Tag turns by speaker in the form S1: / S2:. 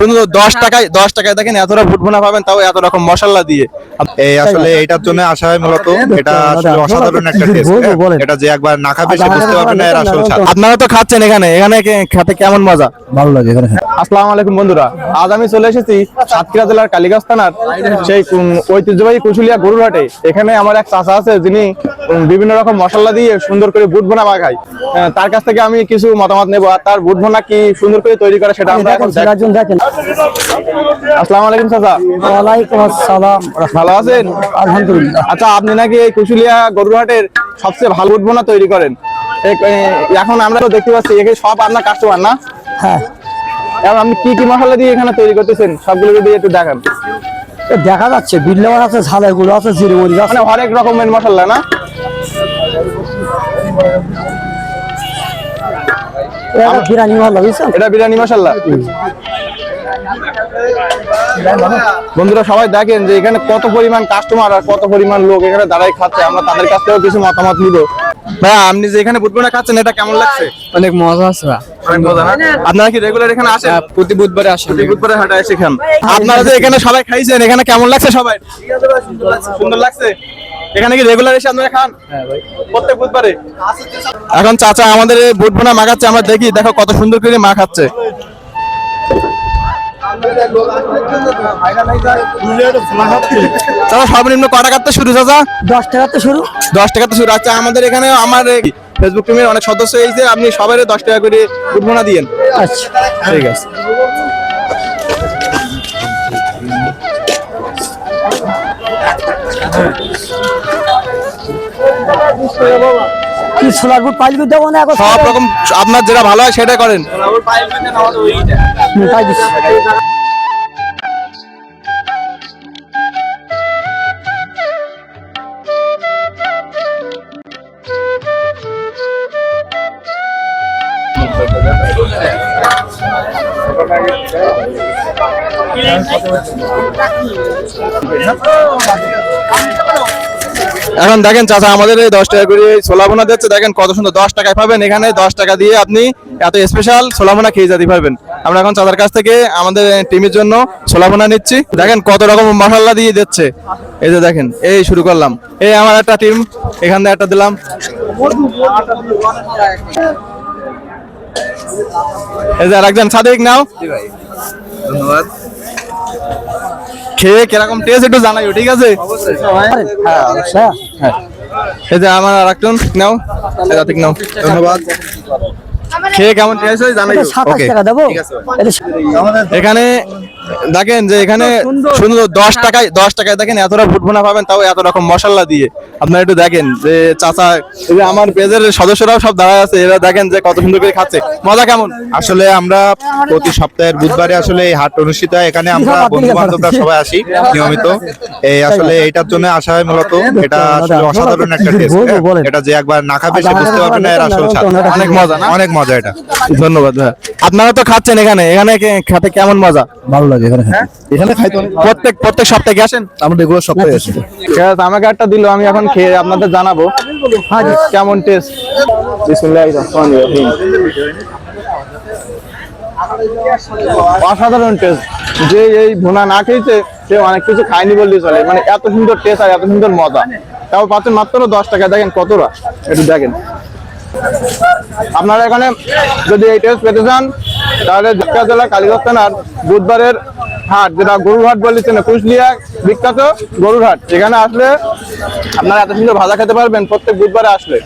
S1: শুধু 10 টাকায় দেখেন এতটা বুট ভুনা পাবেন, তাও এত রকম মশলা দিয়ে।
S2: এই আসলে এটার জন্য আসা হয় মূলত। এটা আসলে অসাধারণ একটা টেস্ট। এটা যে একবার না খাবে সে বুঝতে পারবে না এর আসল স্বাদ।
S1: আপনারা তো খাচ্ছেন এখানে খেতে কেমন মজা?
S3: ভালো লাগে এখানে।
S1: আসসালামু আলাইকুম বন্ধুরা, আজ আমি চলে এসেছি সাতক্ষীরা জেলার কালীগঞ্জ থানার সেই ঐতিহ্যবাহী কুশুলিয়া গরুর হাটে। এখানে আমার এক চাচা আছে যিনি বিভিন্ন রকম মশলা দিয়ে সুন্দর করে বুট ভুনা মাখায়। তার কাছ থেকে আমি কিছু মতামত নেব, আর তার বুট ভুনা কি সুন্দর করে তৈরি করে সেটা আমরা এখন দেখেন। আসসালামু আলাইকুম চাচা।
S3: ওয়ালাইকুম আসসালাম।
S1: ভালো আছেন?
S3: আলহামদুলিল্লাহ।
S1: আচ্ছা, আপনি নাকি এই কুশুলিয়া গরুর হাটের সবচেয়ে ভালো বুট ভুনা তৈরি করেন। এখন আমরা তো দেখতে পাচ্ছি এখানে সব আপনার কাস্টমার না?
S3: হ্যাঁ।
S1: এবং আপনি কি কি মশলা দিয়ে এখানে তৈরি করতেছেন সবগুলো দিয়ে একটু দেখান।
S3: দেখা যাচ্ছে বিল্লামান আছে, ঝালের গুঁড়ো আছে, জিরে মরিচ আছে,
S1: মানে হরেক রকমের মশলা না?
S3: এটা বিরিয়ানি মশলা বুঝছেন?
S1: এটা বিরিয়ানি মশলা। বন্ধুরা সবাই দেখেন যে এখানে কত পরিমাণ কাস্টমার আর কত পরিমাণ লোক এখানে দাঁড়াই খাচ্ছে। আমরা তাদের কাছ থেকেও কিছু মতামত নিব। ভাই, আপনি যে এখানে বুট ভুনা খাচ্ছেন এটা কেমন লাগছে?
S4: অনেক মজা আছে।
S1: অনেক মজা না? আপনারা কি রেগুলার এখানে আসেন?
S4: প্রতি বুধবারে আসেন।
S1: প্রতি বুধবারে হাটে এসে খান। আপনারা যে এখানে সবাই খাইছেন এখানে কেমন লাগছে সবাই? সুন্দর লাগছে। এখানে কি রেগুলার এসে আপনারা খান?
S4: হ্যাঁ ভাই,
S1: প্রত্যেক বুধবারে। এখন চাচা আমাদের এই বুট ভুনা মাখাচ্ছে, আমরা দেখি, দেখো কত সুন্দর করে মাখাচ্ছে। চাচা সর্বনিম্ন কয় টাকাতে শুরু চাচা?
S3: 10 টাকাতে শুরু।
S1: 10 টাকাতে শুরু। আচ্ছা, আমাদের এখানে আমার ফেসবুক টিমের অনেক সদস্য এই যে আপনি সবাই 10 টাকা করে বুট ভুনা দিয়েন।
S3: আচ্ছা
S1: ঠিক আছে।
S3: কি ছোলার বুট পাইল দেবো না এখন?
S1: সব রকম আপনার যেটা ভালো হয় সেটা করেন।
S3: পাই দিচ্ছি।
S1: এখন দেখেন চাচা আমাদের এই 10 টাকা করে ছোলা ভুনা দিচ্ছে, দেখেন কত সুন্দর। 10 টাকায় পাবেন এখানে। 10 টাকা দিয়ে আপনি এত স্পেশাল ছোলা ভুনা খেয়ে যেতে পারবেন। আমরা এখন চাচার কাছ থেকে আমাদের টিমের জন্য ছোলা ভুনা নিচ্ছি। দেখেন কত রকম মশলা দিয়ে দিচ্ছে। এই যে দেখেন, এই শুরু করলাম। এই আমার একটা টিম, এখান থেকে একটা দিলাম। এই যে আরেকজন সাদিক নাও।
S4: ধন্যবাদ।
S1: খেয়ে কিরকম টেস্ট একটু জানাইও, ঠিক আছে?
S3: হ্যাঁ আচ্ছা।
S1: হ্যাঁ, এই যে আমার আরেকজন নাও, সাদিক নাও।
S2: ধন্যবাদ।
S1: খেয়ে কেমন টেস্ট হয় জানাইও।
S3: 27 টাকা দেবো।
S1: এখানে দেখেন যে এখানে শুধু 10 টাকায় দেখেন এতটা বুট ভুনা পাবেন, তাও এত রকম মশলা দিয়ে। আপনারা একটু দেখেন যে চাচা, এই যে আমার পেজের সদস্যরাও সব দাঁড়ায় আছে, এরা দেখেন যে কত সুন্দর করে খাচ্ছে। মজা কেমন?
S2: আসলে আমরা প্রতি সপ্তাহের বুধবারে আসলে এই হাট অনুষ্ঠিত হয়। এখানে আমরা বন্ধু বান্ধবরা সবাই আসি নিয়মিত। এই আসলে এটার জন্য আসা হয় মূলত। এটা আসলে অসাধারণ একটা টেস্ট। এটা যে একবার না খাবে সে বুঝতে পারবে না এর আসল স্বাদ।
S1: অনেক মজা না?
S2: অনেক মজা এটা।
S1: ধন্যবাদ ভাই। আপনারা তো খাচ্ছেন এখানে খেতে কেমন মজা?
S3: ভালো লাগে এখানে।
S1: এখানে খাইতে প্রত্যেক সপ্তাহে কি আসেন?
S3: আমরা এগুলো সপ্তাহে আসি।
S1: ঠিক আছে, আমাকে একটা দিল, আমি এখন খেয়ে আপনাদের জানাবো কেমন টেস্ট। বিসমিল্লাহির রহমানির রহিম। অসাধারণ টেস্ট। যে এই ভুনা না খেয়েছে সে অনেক কিছু খায়নি বললেই চলে। মানে এত সুন্দর টেস্ট আর এত সুন্দর মজা, তাও পাচ্ছেন মাত্র 10 টাকা। দেখেন কতটা, একটু দেখেন। আপনারা এখানে যদি এই টেস্ট পেতে চান তাহলে সাতক্ষীরা জেলা কালীগঞ্জ থানার বুধবারের হাট, যেটা গরুর হাট বলেছেন, কুশুলিয়া বিখ্যাত গরুর হাট, এখানে আসলে আপনারা এত সুন্দর ভাজা খেতে পারবেন প্রত্যেক বুধবারে আসলে।